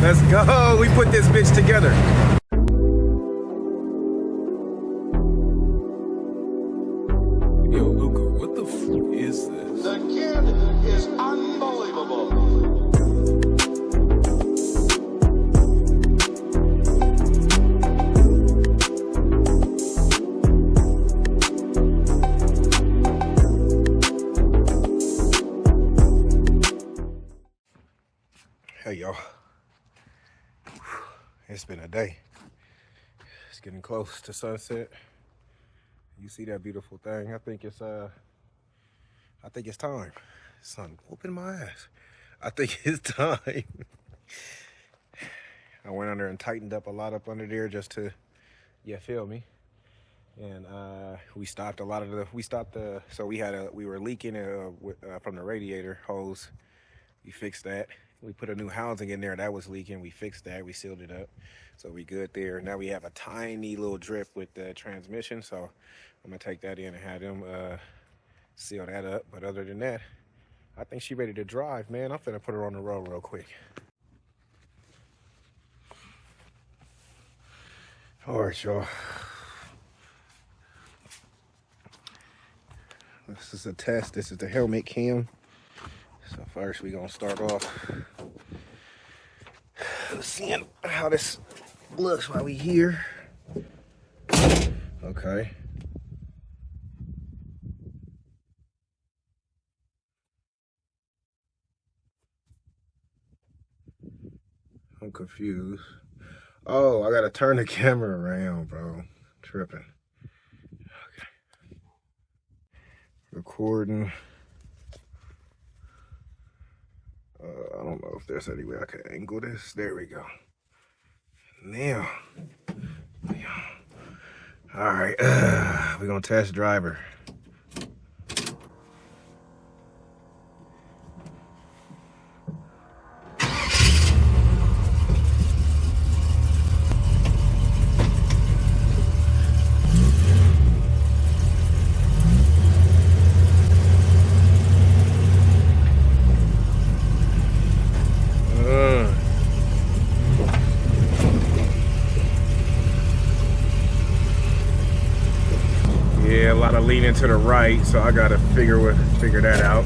Let's go. We put this bitch together. Yo, Luca, what the f is this? The kid is unbelievable. Hey, y'all. It's been a day. It's getting close to sunset. You see that beautiful thing? I think it's time. Sun whooping my ass. I think it's time. I went under and tightened up a lot up under there just to, you feel me? And we stopped a lot of the, so we were leaking from the radiator hose. We fixed that. We put a new housing in there that was leaking. We fixed that. We sealed it up. So we good there. Now we have a tiny little drip with the transmission. So I'm going to take that in and have them seal that up. But other than that, I think she's ready to drive, man. I'm finna put her on the road real quick. All right, y'all. This is a test. This is the helmet cam. So first we're gonna start off seeing how this looks while we here. Okay. I'm confused. Oh, I gotta turn the camera around, bro. Tripping. Okay. Recording. I don't know if there's any way I can angle this. There we go. Now. All right. We're going to test driver. Yeah, a lot of leaning to the right, so I gotta figure that out.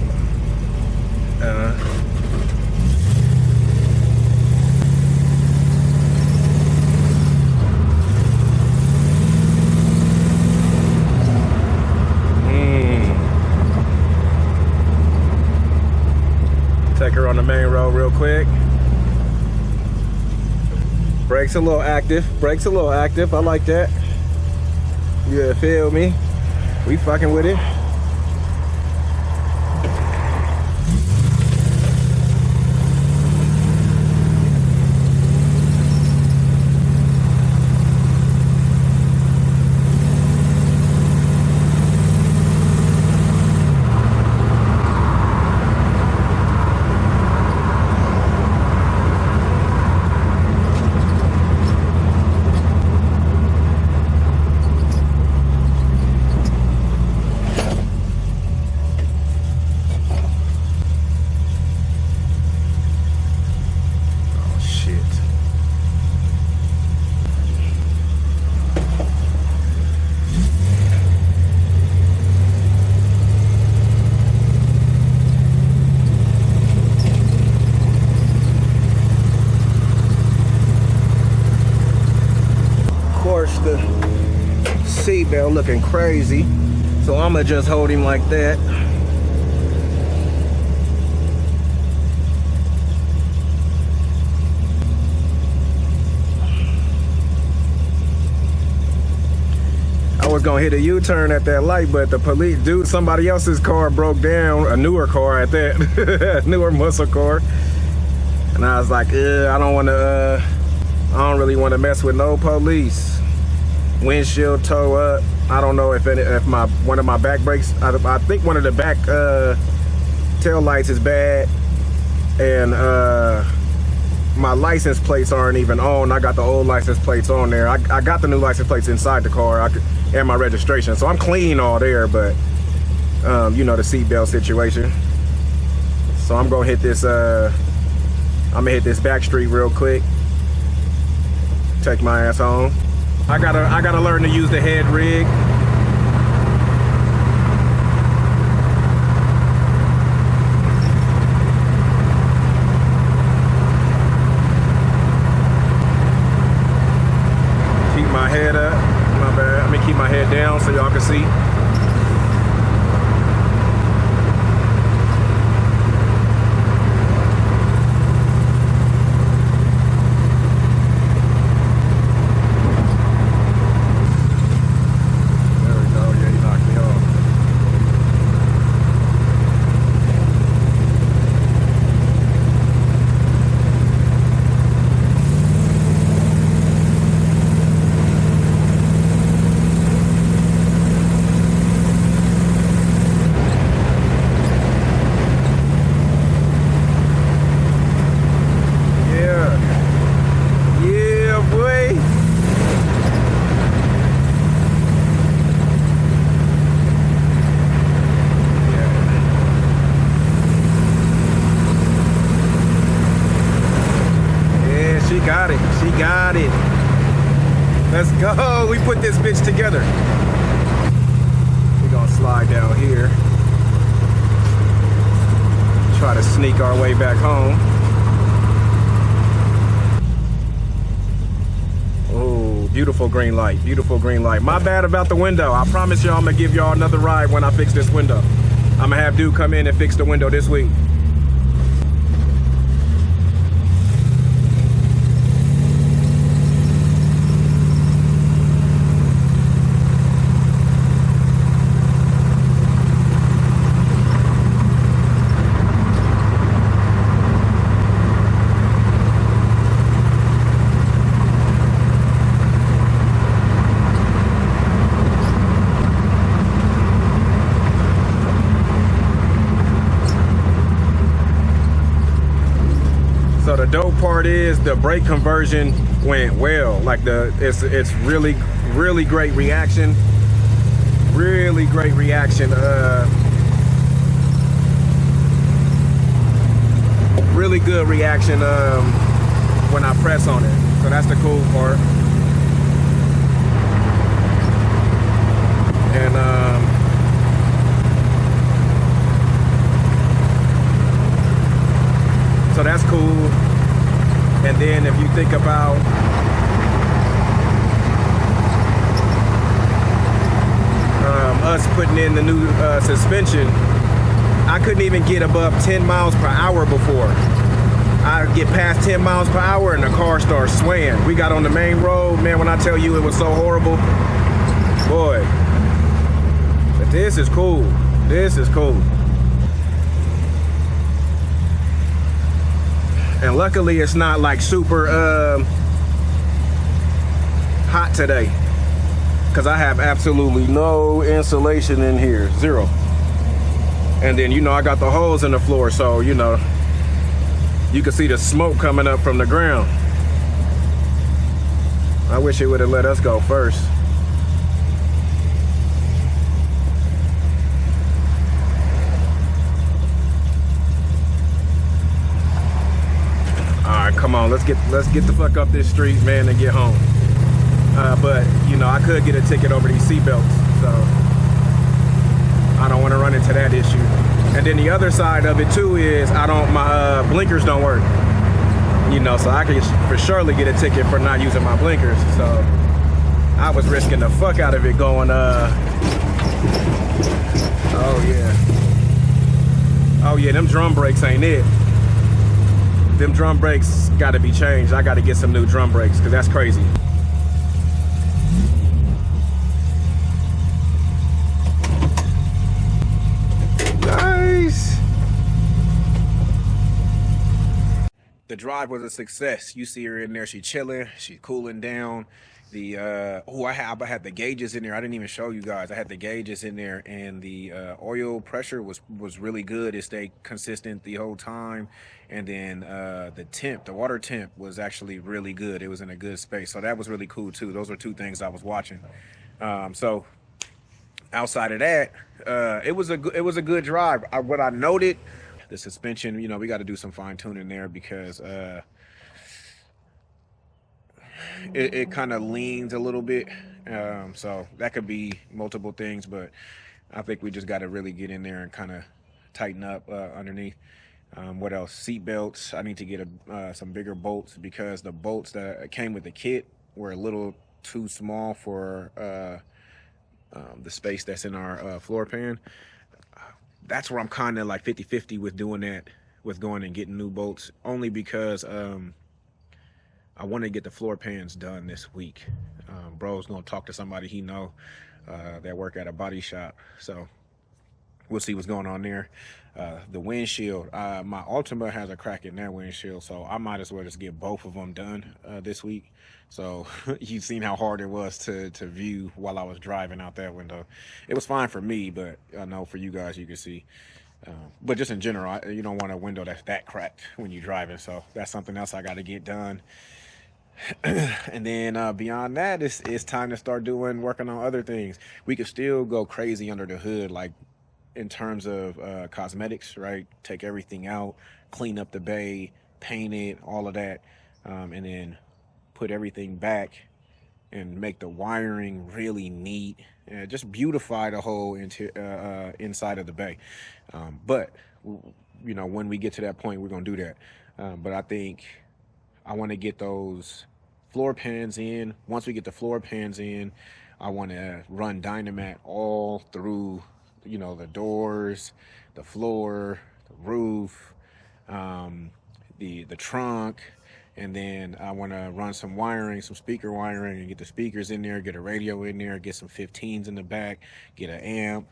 Take her on the main road real quick. Brakes a little active. I like that. You feel me? We fucking with it. The seatbelt looking crazy, so I'ma just hold him like that. I was gonna hit a U-turn at that light, but the police, somebody else's car broke down, a newer car at that, newer muscle car, and I was like, I don't really want to mess with no police. Windshield toe up. I don't know if one of my back brakes, I think one of the back tail lights is bad, and my license plates aren't even on. I got the old license plates on there. I got the new license plates inside the car and my registration, so I'm clean all there, but you know, the seatbelt situation. So I'm gonna hit this I'm gonna hit this back street real quick. Take my ass home. I gotta learn to use the head rig. Keep my head up. My bad. Let me keep my head down so y'all can see. She got it. Let's go. We put this bitch together. We're gonna slide down here. Try to sneak our way back home. Oh, beautiful green light. Beautiful green light. My bad about the window. I promise y'all I'm gonna give y'all another ride when I fix this window. I'm gonna have dude come in and fix the window this week. So the dope part is the brake conversion went well. Like it's really great reaction. Really great reaction. Really good reaction when I press on it. So that's the cool part. And so that's cool. And then if you think about us putting in the new suspension, I couldn't even get above 10 miles per hour before. I get past 10 miles per hour and the car starts swaying. We got on the main road, man, when I tell you it was so horrible, boy. But this is cool. This is cool. And luckily it's not like super hot today, because I have absolutely no insulation in here, zero. And then, you know, I got the holes in the floor, so, you know, you can see the smoke coming up from the ground. I wish it would have let us go first. Come on, let's get the fuck up this street, man, and get home. But you know, I could get a ticket over these seatbelts, so I don't want to run into that issue. And then the other side of it too is my blinkers don't work. You know, so I could for surely get a ticket for not using my blinkers. So I was risking the fuck out of it going. Oh yeah, them drum brakes ain't it. Them drum brakes got to be changed. I got to get some new drum brakes because that's crazy. Nice. The drive was a success. You see her in there. She chilling. She cooling down. I had the gauges in there. I didn't even show you guys. I had the gauges in there, and the oil pressure was really good. It stayed consistent the whole time. And then the water temp was actually really good. It was in a good space. So that was really cool too. Those were two things I was watching. So outside of that, it was a good drive. What I noted The suspension, you know, we got to do some fine tuning there because it kind of leans a little bit. So that could be multiple things, but I think we just got to really get in there and kind of tighten up underneath. What else? Seat belts. I need to get some bigger bolts because the bolts that came with the kit were a little too small for the space that's in our floor pan. That's where I'm kind of like 50-50 with doing that, with going and getting new bolts, only because I want to get the floor pans done this week. Bro's gonna talk to somebody he know that work at a body shop, so we'll see what's going on there. The windshield, my Ultima has a crack in that windshield, so I might as well just get both of them done this week. So you've seen how hard it was to view while I was driving out that window. It was fine for me, but I know for you guys, you can see. But just in general, you don't want a window that's that cracked when you're driving, so that's something else I got to get done. And then beyond that, it's time to start working on other things. We could still go crazy under the hood, like in terms of cosmetics, right? Take everything out, clean up the bay, paint it, all of that, and then put everything back and make the wiring really neat, and just beautify the whole inside of the bay. But you know, when we get to that point, we're gonna do that. But I think I want to get those floor pans in. Once we get the floor pans in, I want to run Dynamat all through, you know, the doors, the floor, the roof, the trunk, and then I want to run some wiring, some speaker wiring, and get the speakers in there, get a radio in there, get some 15s in the back, get an amp.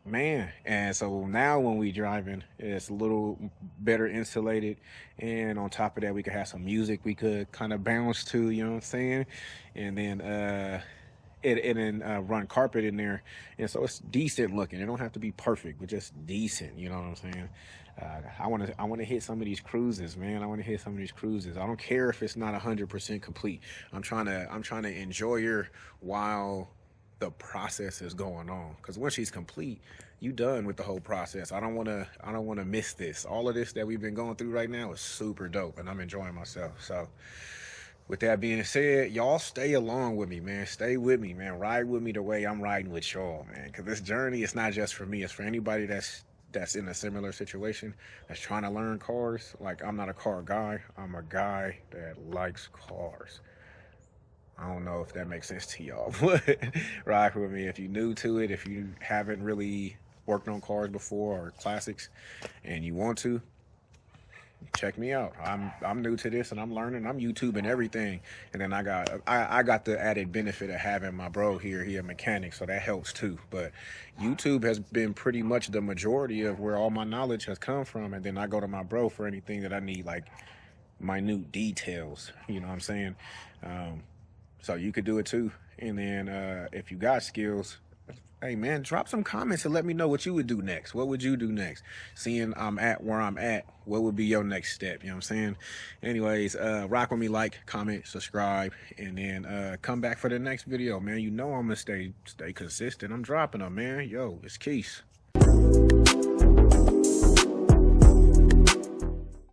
Man, and so now when we driving, it's a little better insulated, and on top of that, we could have some music we could kind of bounce to, you know what I'm saying? And then run carpet in there, and so it's decent looking. It don't have to be perfect, but just decent, you know what I'm saying? I want to hit some of these cruises, man. I want to hit some of these cruises. I don't care if it's not 100% complete. I'm trying to enjoy her while the process is going on, because once she's complete, you done with the whole process. I don't want to miss this. All of this that we've been going through right now is super dope, and I'm enjoying myself. So with that being said, y'all stay along with me, man. Stay with me, man. Ride with me the way I'm riding with y'all, man, because this journey is not just for me. It's for anybody that's in a similar situation, that's trying to learn cars. Like, I'm not a car guy. I'm a guy that likes cars. I don't know if that makes sense to y'all, but ride with me if you're new to it. If you haven't really worked on cars before or classics and you want to, check me out. I'm new to this and I'm learning. I'm YouTubing everything, and then I got the added benefit of having my bro here. He a mechanic, so that helps too. But YouTube has been pretty much the majority of where all my knowledge has come from, and then I go to my bro for anything that I need, like minute details. You know what I'm saying? So you could do it too. And then if you got skills, hey man, drop some comments and let me know what you would do next. What would you do next? Seeing I'm at where I'm at, what would be your next step? You know what I'm saying? Anyways, rock with me, like, comment, subscribe, and then come back for the next video, man. You know I'm gonna stay consistent. I'm dropping them, man. Yo, it's Keese.